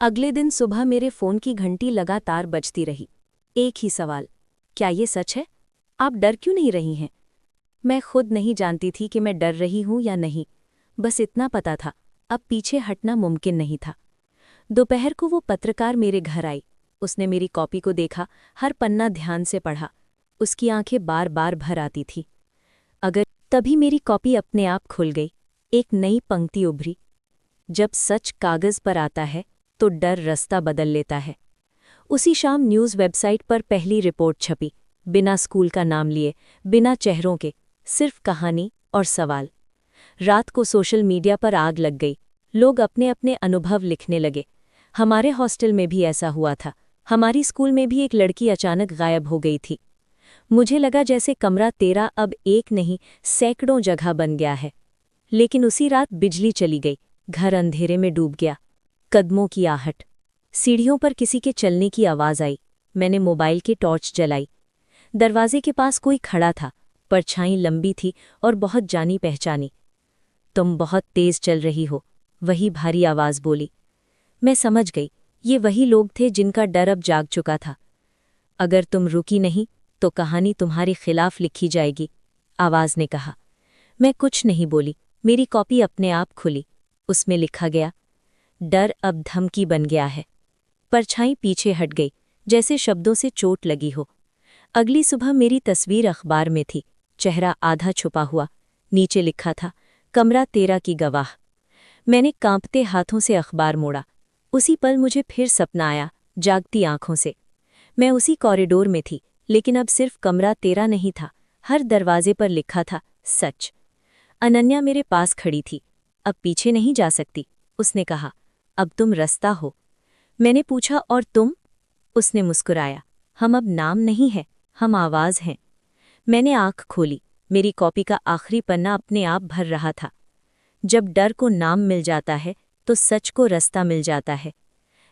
अगले दिन सुबह मेरे फ़ोन की घंटी लगातार बजती रही। एक ही सवाल, क्या ये सच है? आप डर क्यों नहीं रही हैं? मैं खुद नहीं जानती थी कि मैं डर रही हूं या नहीं। बस इतना पता था, अब पीछे हटना मुमकिन नहीं था। दोपहर को वो पत्रकार मेरे घर आई। उसने मेरी कॉपी को देखा, हर पन्ना ध्यान से पढ़ा। उसकी आंखें बार बार भर आती थी। अगर तभी मेरी कॉपी अपने आप खुल गई। एक नई पंक्ति उभरी। जब सच कागज पर आता है तो डर रास्ता बदल लेता है। उसी शाम न्यूज़ वेबसाइट पर पहली रिपोर्ट छपी, बिना स्कूल का नाम लिए, बिना चेहरों के, सिर्फ कहानी और सवाल। रात को सोशल मीडिया पर आग लग गई। लोग अपने अपने अनुभव लिखने लगे। हमारे हॉस्टल में भी ऐसा हुआ था। हमारी स्कूल में भी एक लड़की अचानक गायब हो गई थी। मुझे लगा जैसे कमरा 13 अब एक नहीं, सैकड़ों जगह बन गया है। लेकिन उसी रात बिजली चली गई। घर अंधेरे में डूब गया। कदमों की आहट, सीढ़ियों पर किसी के चलने की आवाज़ आई। मैंने मोबाइल की टॉर्च जलाई। दरवाजे के पास कोई खड़ा था। परछाई लंबी थी और बहुत जानी पहचानी। तुम बहुत तेज चल रही हो, वही भारी आवाज़ बोली। मैं समझ गई, ये वही लोग थे जिनका डर अब जाग चुका था। अगर तुम रुकी नहीं तो कहानी तुम्हारे खिलाफ लिखी जाएगी, आवाज़ ने कहा। मैं कुछ नहीं बोली। मेरी कॉपी अपने आप खुली। उसमें लिखा गया, डर अब धमकी बन गया है। परछाई पीछे हट गई, जैसे शब्दों से चोट लगी हो। अगली सुबह मेरी तस्वीर अखबार में थी, चेहरा आधा छुपा हुआ। नीचे लिखा था, कमरा 13 की गवाह। मैंने कांपते हाथों से अखबार मोड़ा। उसी पल मुझे फिर सपना आया, जागती आंखों से। मैं उसी कॉरिडोर में थी, लेकिन अब सिर्फ कमरा 13 नहीं था। हर दरवाजे पर लिखा था, सच। अनन्या मेरे पास खड़ी थी। अब पीछे नहीं जा सकती, उसने कहा। अब तुम रास्ता हो। मैंने पूछा, और तुम? उसने मुस्कुराया। हम अब नाम नहीं है, हम आवाज़ हैं। मैंने आंख खोली। मेरी कॉपी का आखिरी पन्ना अपने आप भर रहा था। जब डर को नाम मिल जाता है तो सच को रास्ता मिल जाता है।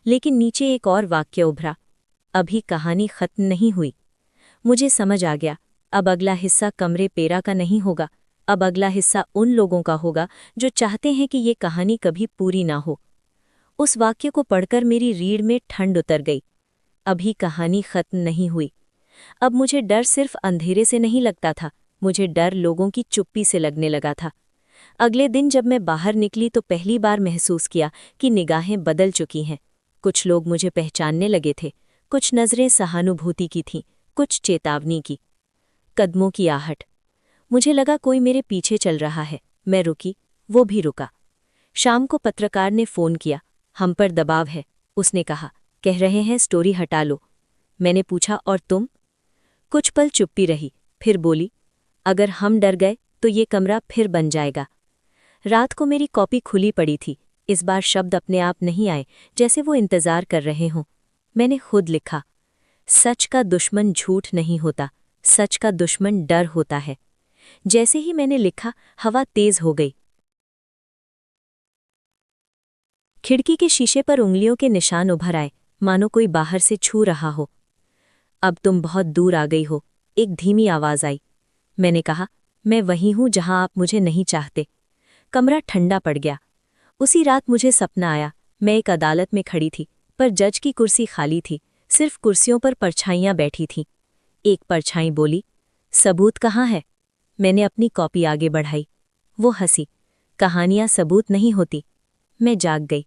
लेकिन नीचे एक और वाक्य उभरा, अभी कहानी खत्म नहीं हुई। मुझे समझ आ गया, अब अगला हिस्सा कमरे 13 का नहीं होगा। अब अगला हिस्सा उन लोगों का होगा जो चाहते हैं कि ये कहानी कभी पूरी ना हो। उस वाक्य को पढ़कर मेरी रीढ़ में ठंड उतर गई। अभी कहानी खत्म नहीं हुई। अब मुझे डर सिर्फ अंधेरे से नहीं लगता था, मुझे डर लोगों की चुप्पी से लगने लगा था। अगले दिन जब मैं बाहर निकली तो पहली बार महसूस किया कि निगाहें बदल चुकी हैं। कुछ लोग मुझे पहचानने लगे थे, कुछ नज़रें सहानुभूति की थीं, कुछ चेतावनी की। कदमों की आहट, मुझे लगा कोई मेरे पीछे चल रहा है। मैं रुकी, वो भी रुका। शाम को पत्रकार ने फ़ोन किया। हम पर दबाव है, उसने कहा। कह रहे हैं स्टोरी हटा लो। मैंने पूछा, और तुम? कुछ पल चुप्पी रही, फिर बोली, अगर हम डर गए तो ये कमरा फिर बन जाएगा। रात को मेरी कॉपी खुली पड़ी थी। इस बार शब्द अपने आप नहीं आए, जैसे वो इंतज़ार कर रहे हों। मैंने खुद लिखा, सच का दुश्मन झूठ नहीं होता, सच का दुश्मन डर होता है। जैसे ही मैंने लिखा, हवा तेज हो गई। खिड़की के शीशे पर उंगलियों के निशान उभर आए, मानो कोई बाहर से छू रहा हो। अब तुम बहुत दूर आ गई हो, एक धीमी आवाज़ आई। मैंने कहा, मैं वहीं हूं जहां आप मुझे नहीं चाहते। कमरा ठंडा पड़ गया। उसी रात मुझे सपना आया, मैं एक अदालत में खड़ी थी, पर जज की कुर्सी खाली थी, सिर्फ कुर्सियों पर परछाइयां बैठी थीं। एक परछाई बोली, सबूत कहाँ है? मैंने अपनी कॉपी आगे बढ़ाई। वो हंसी, कहानियां सबूत नहीं होती। मैं जाग गई।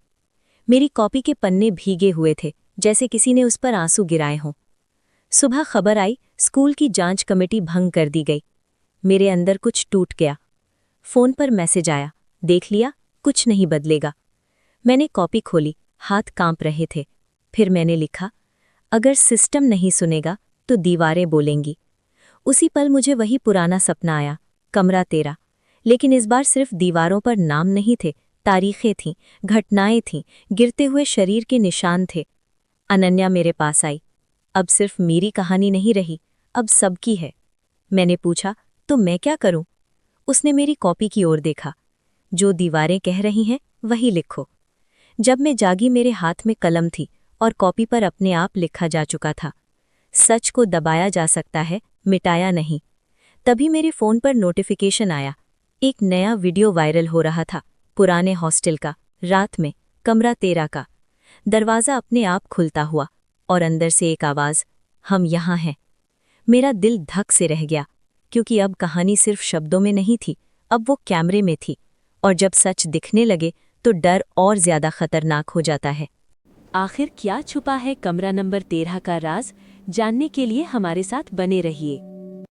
मेरी कॉपी के पन्ने भीगे हुए थे, जैसे किसी ने उस पर आंसू गिराए हों। सुबह खबर आई, स्कूल की जांच कमेटी भंग कर दी गई। मेरे अंदर कुछ टूट गया। फ़ोन पर मैसेज आया, देख लिया, कुछ नहीं बदलेगा। मैंने कॉपी खोली, हाथ कांप रहे थे। फिर मैंने लिखा, अगर सिस्टम नहीं सुनेगा तो दीवारें बोलेंगी। उसी पल मुझे वही पुराना सपना आया, कमरा 13। लेकिन इस बार सिर्फ दीवारों पर नाम नहीं थे, तारीखें थीं, घटनाएं थीं, गिरते हुए शरीर के निशान थे। अनन्या मेरे पास आई। अब सिर्फ मेरी कहानी नहीं रही, अब सबकी है। मैंने पूछा, तो मैं क्या करूं? उसने मेरी कॉपी की ओर देखा। जो दीवारें कह रही हैं वही लिखो। जब मैं जागी मेरे हाथ में कलम थी और कॉपी पर अपने आप लिखा जा चुका था, सच को दबाया जा सकता है, मिटाया नहीं। तभी मेरे फ़ोन पर नोटिफिकेशन आया। एक नया वीडियो वायरल हो रहा था, पुराने हॉस्टल का, रात में, कमरा 13 का। दरवाज़ा अपने आप खुलता हुआ और अंदर से एक आवाज़, हम यहाँ हैं। मेरा दिल धक से रह गया, क्योंकि अब कहानी सिर्फ शब्दों में नहीं थी, अब वो कैमरे में थी। और जब सच दिखने लगे तो डर और ज़्यादा खतरनाक हो जाता है। आखिर क्या छुपा है कमरा नंबर 13 का राज? जानने के लिए हमारे साथ बने रहिए।